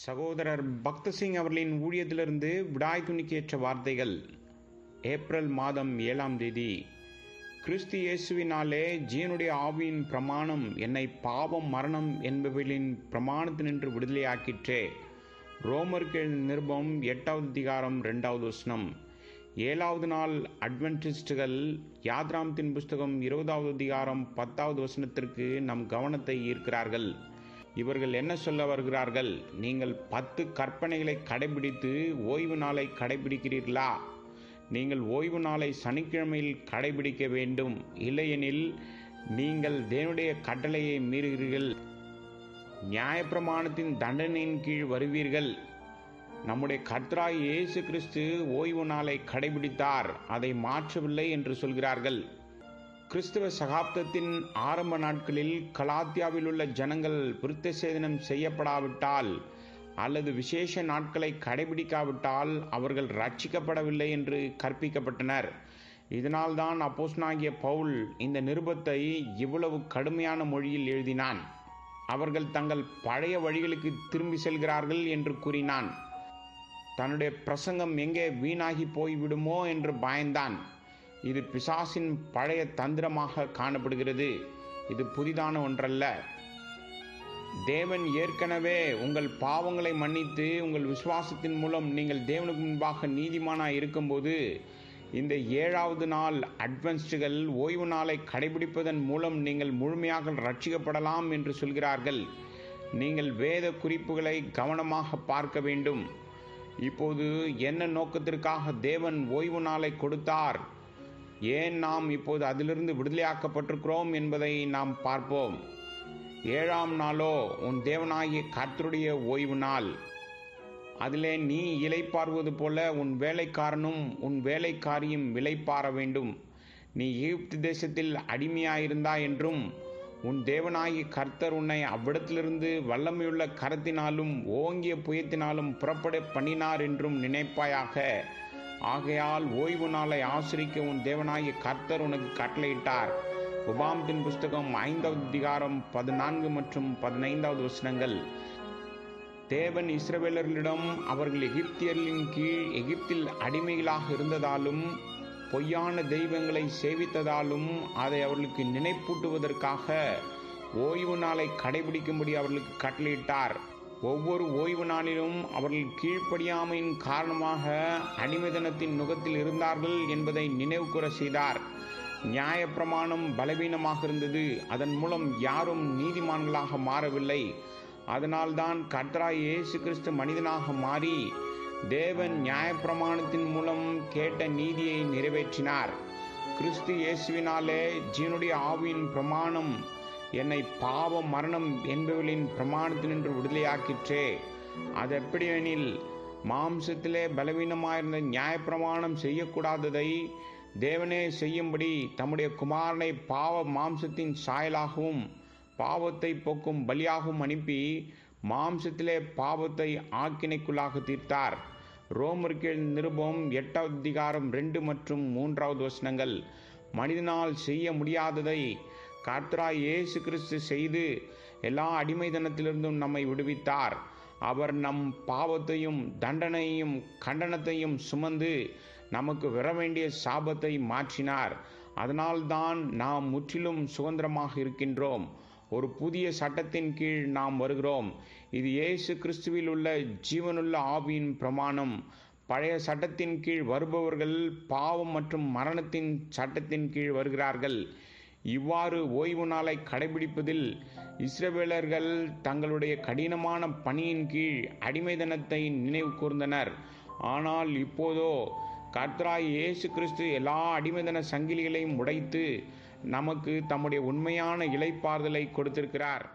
சகோதரர் பக்த சிங் அவர்களின் ஊழியத்திலிருந்து விடாய் துணிக்கேற்ற வார்த்தைகள். ஏப்ரல் மாதம் 7ஆம் தேதி. கிறிஸ்து இயேசுவினாலே ஜீவனுடைய ஆவியின் பிரமாணம் என்னை பாவம் மரணம் என்பவர்களின் பிரமாணத்தினின்று விடுதலையாக்கிற்றே. ரோமருக்கு நிருபம் 8வது அதிகாரம் 2வது வசனம். 7வது நாள் அட்வென்டிஸ்டுகள் யாத்ராமத்தின் புஸ்தகம் 20வது அதிகாரம் 10வது வசனத்திற்கு நம் கவனத்தை ஈர்க்கிறார்கள். இவர்கள் என்ன சொல்ல வருகிறார்கள்? நீங்கள் 10 கற்பனைகளை கடைபிடித்து ஓய்வு நாளை கடைபிடிக்கிறீர்களா? நீங்கள் ஓய்வு நாளை சனிக்கிழமையில் கடைபிடிக்க வேண்டும், இல்லையெனில் நீங்கள் தேவனுடைய கட்டளையை மீறுகிறீர்கள், நியாயப்பிரமாணத்தின் தண்டனையின் கீழ் வருவீர்கள். நம்முடைய கர்த்தராகிய இயேசு கிறிஸ்து ஓய்வு நாளை கடைபிடித்தார், அதை மாற்றவில்லை என்று சொல்கிறார்கள். கிறிஸ்தவ சகாப்தத்தின் ஆரம்ப நாட்களில் கலாத்தியாவில் உள்ள ஜனங்கள் விருத்தசேதனம் செய்யப்படாவிட்டால் அல்லது விசேஷ நாட்களை கடைபிடிக்காவிட்டால் அவர்கள் ரட்சிக்கப்படவில்லை என்று கற்பிக்கப்பட்டனர். இதனால்தான் அப்போஸ்தலனாகிய பவுல் இந்த நிருபத்தை இவ்வளவு கடுமையான மொழியில் எழுதினான். அவர்கள் தங்கள் பழைய வழிகளுக்கு திரும்பி செல்கிறார்கள் என்று கூறினான். தன்னுடைய பிரசங்கம் எங்கே வீணாகி போய்விடுமோ என்று பயந்தான். இது பிசாசின் பழைய தந்திரமாக காணப்படுகிறது. இது புதிதான ஒன்றல்ல. தேவன் ஏற்கனவே உங்கள் பாவங்களை மன்னித்து உங்கள் விசுவாசத்தின் மூலம் நீங்கள் தேவனுக்கு முன்பாக நீதிமானாய் இருக்கும்போது இந்த 7வது நாள் அட்வென்டிஸ்டுகள் ஓய்வு நாளை கடைபிடிப்பதன் மூலம் நீங்கள் முழுமையாக ரட்சிக்கப்படலாம் என்று சொல்கிறார்கள். நீங்கள் வேத குறிப்புகளை கவனமாக பார்க்க வேண்டும். இப்போது என்ன நோக்கத்திற்காக தேவன் ஓய்வு நாளை கொடுத்தார், ஏன் நாம் இப்போது அதிலிருந்து விடுதலையாக்கப்பட்டிருக்கிறோம் என்பதை நாம் பார்ப்போம். 7ஆம் நாளோ உன் தேவனாகிய கர்த்தருடைய ஓய்வு நாள். அதிலே நீ இளைப்பாறுவது போல உன் வேலைக்காரனும் உன் வேலைக்காரியும் இளைப்பாற வேண்டும். நீ எகிப்து தேசத்தில் அடிமையாயிருந்தாய் என்றும் உன் தேவனாகிய கர்த்தர் உன்னை அவ்விடத்திலிருந்து வல்லமையுள்ள கரத்தினாலும் ஓங்கிய புயத்தினாலும் புறப்பட பண்ணினார் என்றும் நினைப்பாயாக. ஆகையால் ஓய்வு நாளை ஆசிரிக்க உன் தேவனாகிய கர்த்தர் உனக்கு கட்டளையிட்டார். உபாகமத்தின் புஸ்தகம் 5வது அதிகாரம் 14 மற்றும் 15வது வசனங்கள். தேவன் இஸ்ரவேலர்களிடம் அவர்கள் எகிப்தியர்களின் கீழ் எகிப்தில் அடிமைகளாக இருந்ததாலும் பொய்யான தெய்வங்களை சேவித்ததாலும் அதை அவர்களுக்கு நினைப்பூட்டுவதற்காக ஓய்வு நாளை கடைபிடிக்கும்படி அவர்களுக்கு கட்டளையிட்டார். ஒவ்வொரு ஓய்வு நாளிலும் அவர்கள் கீழ்ப்படியாமையின் காரணமாக அடிமைத்தனத்தின் நுகத்தில் இருந்தார்கள் என்பதை நினைவு கூற செய்தார். நியாயப்பிரமாணம் பலவீனமாக இருந்தது. அதன் மூலம் யாரும் நீதிமான்களாக மாறவில்லை. அதனால்தான் கர்த்தராகிய இயேசு கிறிஸ்து மனிதனாக மாறி தேவன் நியாயப்பிரமாணத்தின் மூலம் கேட்ட நீதியை நிறைவேற்றினார். கிறிஸ்து இயேசுவினாலே ஜீவனுடைய ஆவியின் பிரமாணம் என்னை பாவம் மரணம் என்பவர்களின் பிரமாணத்தினின்று விடுதலையாக்கிற்றே. அது எப்படியெனில், மாம்சத்திலே பலவீனமாயிருந்த நியாயப்பிரமாணம் செய்யக்கூடாததை தேவனே செய்யும்படி தம்முடைய குமாரனை பாவ மாம்சத்தின் சாயலாகவும் பாவத்தை போக்கும் பலியாகவும் அனுப்பி மாம்சத்திலே பாவத்தை ஆக்கினைக்குள்ளாக தீர்த்தார். ரோமருக்கு நிருபம் 8வது அதிகாரம் 2 மற்றும் 3வது வசனங்கள். மனிதனால் செய்ய முடியாததை கர்த்தராகிய இயேசு கிறிஸ்து செய்து எல்லா அடிமைத்தனத்திலிருந்தும் நம்மை விடுவித்தார். அவர் நம் பாவத்தையும் தண்டனையையும் கண்டனத்தையும் சுமந்து நமக்கு வர வேண்டிய சாபத்தை மாற்றினார். அதனால்தான் நாம் முற்றிலும் சுதந்திரமாக இருக்கின்றோம். ஒரு புதிய சட்டத்தின் கீழ் நாம் வருகிறோம். இது இயேசு கிறிஸ்துவில் உள்ள ஜீவனுள்ள ஆவியின் பிரமாணம். பழைய சட்டத்தின் கீழ் வருபவர்கள் பாவம் மற்றும் மரணத்தின் சட்டத்தின் கீழ் வருகிறார்கள். இவ்வாறு ஓய்வு நாளை கடைபிடிப்பதில் இஸ்ரவேலர்கள் தங்களுடைய கடினமான பணியின் கீழ் அடிமைத்தனத்தை நினைவு கூர்ந்தனர். ஆனால் இப்போதோ கர்த்தராகிய இயேசு கிறிஸ்து எல்லா அடிமைத்தன சங்கிலிகளையும் உடைத்து நமக்கு தம்முடைய உண்மையான இளைப்பாறுதலை கொடுத்திருக்கிறார்.